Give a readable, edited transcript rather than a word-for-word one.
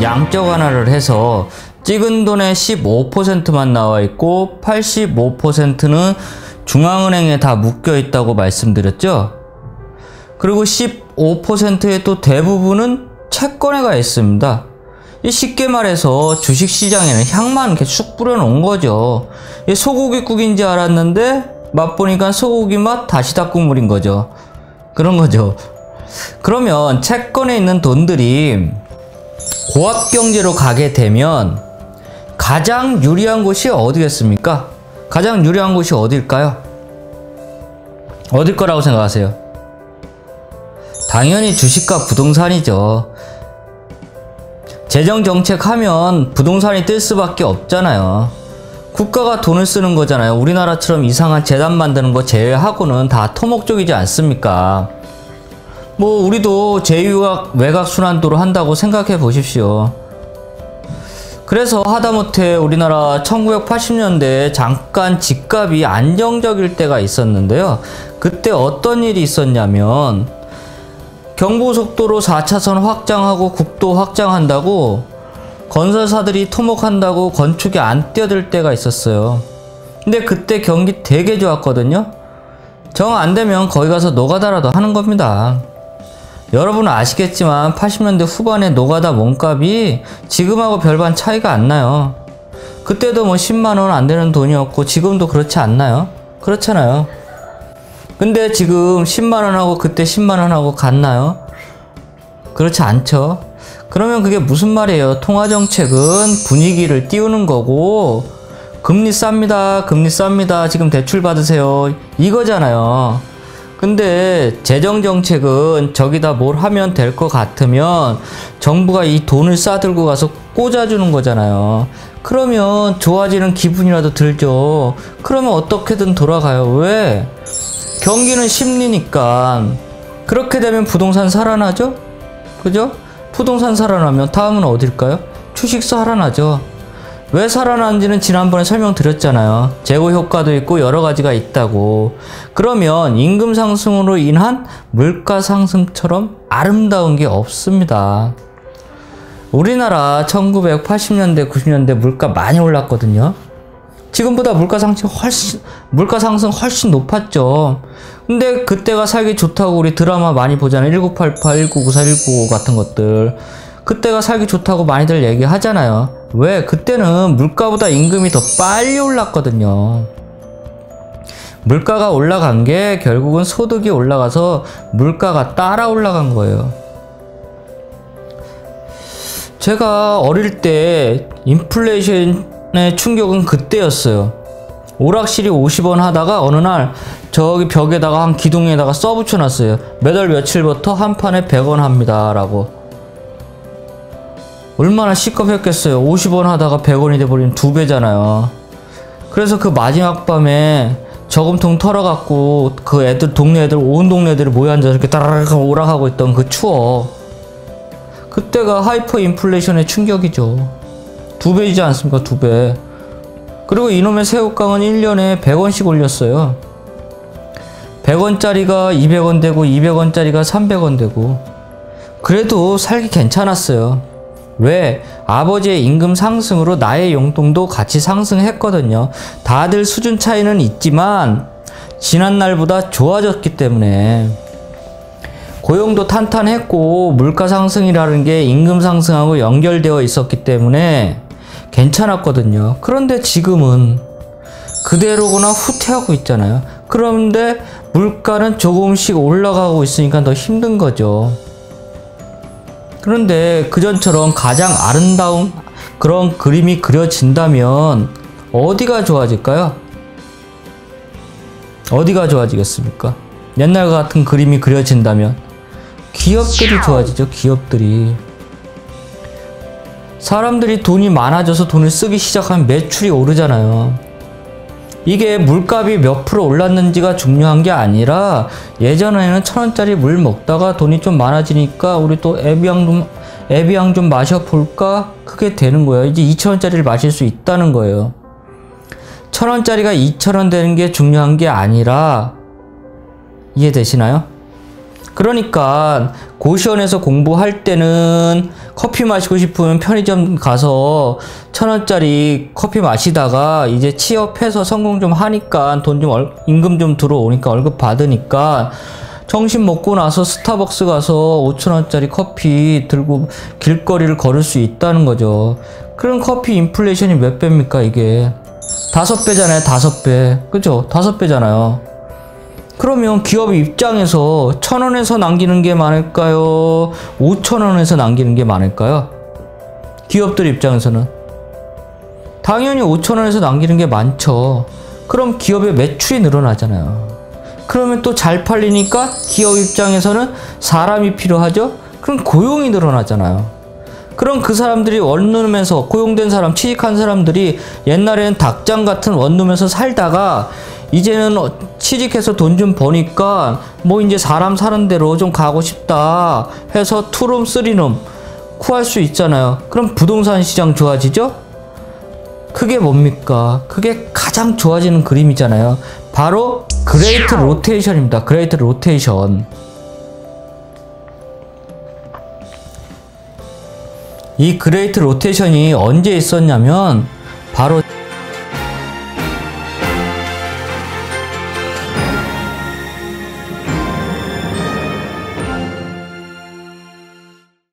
돈을 양적 완화를 해서 찍은 돈의 15%만 나와 있고 85%는 중앙은행에 다 묶여 있다고 말씀드렸죠. 그리고 15%의 또 대부분은 채권에 가 있습니다. 쉽게 말해서 주식시장에는 향만 이렇게 쑥 뿌려놓은 거죠. 소고기국인지 알았는데 맛보니까 소고기 맛 다시다 국물인 거죠. 그런 거죠. 그러면 채권에 있는 돈들이 고압경제로 가게 되면 가장 유리한 곳이 어디겠습니까? 가장 유리한 곳이 어딜까요? 어딜 거라고 생각하세요? 당연히 주식과 부동산이죠. 재정정책 하면 부동산이 뜰 수밖에 없잖아요. 국가가 돈을 쓰는 거잖아요. 우리나라처럼 이상한 재단 만드는 거 제외하고는 다 토목적이지 않습니까? 뭐 우리도 제2외곽 외곽순환도로 한다고 생각해 보십시오. 그래서 하다못해 우리나라 1980년대에 잠깐 집값이 안정적일 때가 있었는데요. 그때 어떤 일이 있었냐면 경부고속도로 4차선 확장하고 국도 확장한다고 건설사들이 토목한다고 건축이 안 뛰어들 때가 있었어요. 근데 그때 경기 되게 좋았거든요. 정 안 되면 거기 가서 노가다라도 하는 겁니다. 여러분은 아시겠지만 80년대 후반에 노가다 몸값이 지금하고 별반 차이가 안 나요. 그때도 뭐 10만원 안 되는 돈이었고 지금도 그렇지 않나요? 그렇잖아요. 근데 지금 10만원하고 그때 10만원하고 같나요? 그렇지 않죠. 그러면 그게 무슨 말이에요? 통화정책은 분위기를 띄우는 거고 금리 쌉니다. 금리 쌉니다. 지금 대출 받으세요. 이거잖아요. 근데 재정정책은 저기다 뭘 하면 될 것 같으면 정부가 이 돈을 싸들고 가서 꽂아주는 거잖아요. 그러면 좋아지는 기분이라도 들죠. 그러면 어떻게든 돌아가요. 왜? 경기는 심리니까. 그렇게 되면 부동산 살아나죠? 그죠? 부동산 살아나면 다음은 어딜까요? 주식 살아나죠. 왜 살아나는지는 지난번에 설명드렸잖아요. 재고 효과도 있고 여러 가지가 있다고. 그러면 임금 상승으로 인한 물가 상승처럼 아름다운 게 없습니다. 우리나라 1980년대, 90년대 물가 많이 올랐거든요. 지금보다 물가 상승 훨씬 높았죠. 근데 그때가 살기 좋다고 우리 드라마 많이 보잖아요. 1988, 1994, 1995 같은 것들. 그때가 살기 좋다고 많이들 얘기하잖아요. 왜? 그때는 물가보다 임금이 더 빨리 올랐거든요. 물가가 올라간 게 결국은 소득이 올라가서 물가가 따라 올라간 거예요. 제가 어릴 때 인플레이션의 충격은 그때였어요. 오락실이 50원 하다가 어느 날 저기 벽에다가 한 기둥에다가 써붙여 놨어요. 몇 월 며칠부터 한 판에 100원 합니다 라고. 얼마나 시겁했겠어요. 50원 하다가 100원이 돼버리면 2배잖아요. 그래서 그 마지막 밤에 저금통 털어갖고 그 애들, 동네 애들, 온 동네 애들이 모여앉아서 이렇게 따라락 오락하고 있던 그 추억. 그때가 하이퍼 인플레이션의 충격이죠. 2배이지 않습니까? 2배. 그리고 이놈의 새우깡은 1년에 100원씩 올렸어요. 100원짜리가 200원 되고 200원짜리가 300원 되고. 그래도 살기 괜찮았어요. 왜? 아버지의 임금 상승으로 나의 용돈도 같이 상승했거든요. 다들 수준 차이는 있지만 지난날보다 좋아졌기 때문에. 고용도 탄탄했고 물가 상승이라는 게 임금 상승하고 연결되어 있었기 때문에 괜찮았거든요. 그런데 지금은 그대로거나 후퇴하고 있잖아요. 그런데 물가는 조금씩 올라가고 있으니까 더 힘든 거죠. 그런데 그전처럼 가장 아름다운 그런 그림이 그려진다면 어디가 좋아질까요? 어디가 좋아지겠습니까? 옛날 같은 그림이 그려진다면 기업들이 좋아지죠. 기업들이. 사람들이 돈이 많아져서 돈을 쓰기 시작하면 매출이 오르잖아요. 이게 물값이 몇 프로 올랐는지가 중요한 게 아니라 예전에는 1,000원짜리 물 먹다가 돈이 좀 많아지니까 우리 또 에비앙 좀 마셔볼까? 그게 되는 거예요. 이제 2,000원짜리를 마실 수 있다는 거예요. 1,000원짜리가 2,000원 되는 게 중요한 게 아니라, 이해되시나요? 그러니까 고시원에서 공부할 때는 커피 마시고 싶으면 편의점 가서 1,000원짜리 커피 마시다가 이제 취업해서 성공 좀 하니까 돈 좀 임금 좀 들어오니까 월급 받으니까 점심 먹고 나서 스타벅스 가서 5,000원짜리 커피 들고 길거리를 걸을 수 있다는 거죠. 그럼 커피 인플레이션이 몇 배입니까 이게? 5배잖아요. 5배. 그죠? 5배잖아요. 그러면 기업 입장에서 1,000원에서 남기는 게 많을까요? 5,000원에서 남기는 게 많을까요? 기업들 입장에서는 당연히 5,000원에서 남기는 게 많죠. 그럼 기업의 매출이 늘어나잖아요. 그러면 또 잘 팔리니까 기업 입장에서는 사람이 필요하죠? 그럼 고용이 늘어나잖아요. 그럼 그 사람들이 원룸에서 고용된 사람, 취직한 사람들이 옛날에는 닭장 같은 원룸에서 살다가 이제는 취직해서 돈 좀 버니까 뭐 이제 사람 사는 대로 좀 가고 싶다 해서 투룸, 쓰리룸 구할 수 있잖아요. 그럼 부동산 시장 좋아지죠? 그게 뭡니까? 그게 가장 좋아지는 그림이잖아요. 바로 그레이트 로테이션입니다. 그레이트 로테이션. 이 그레이트 로테이션이 언제 있었냐면 바로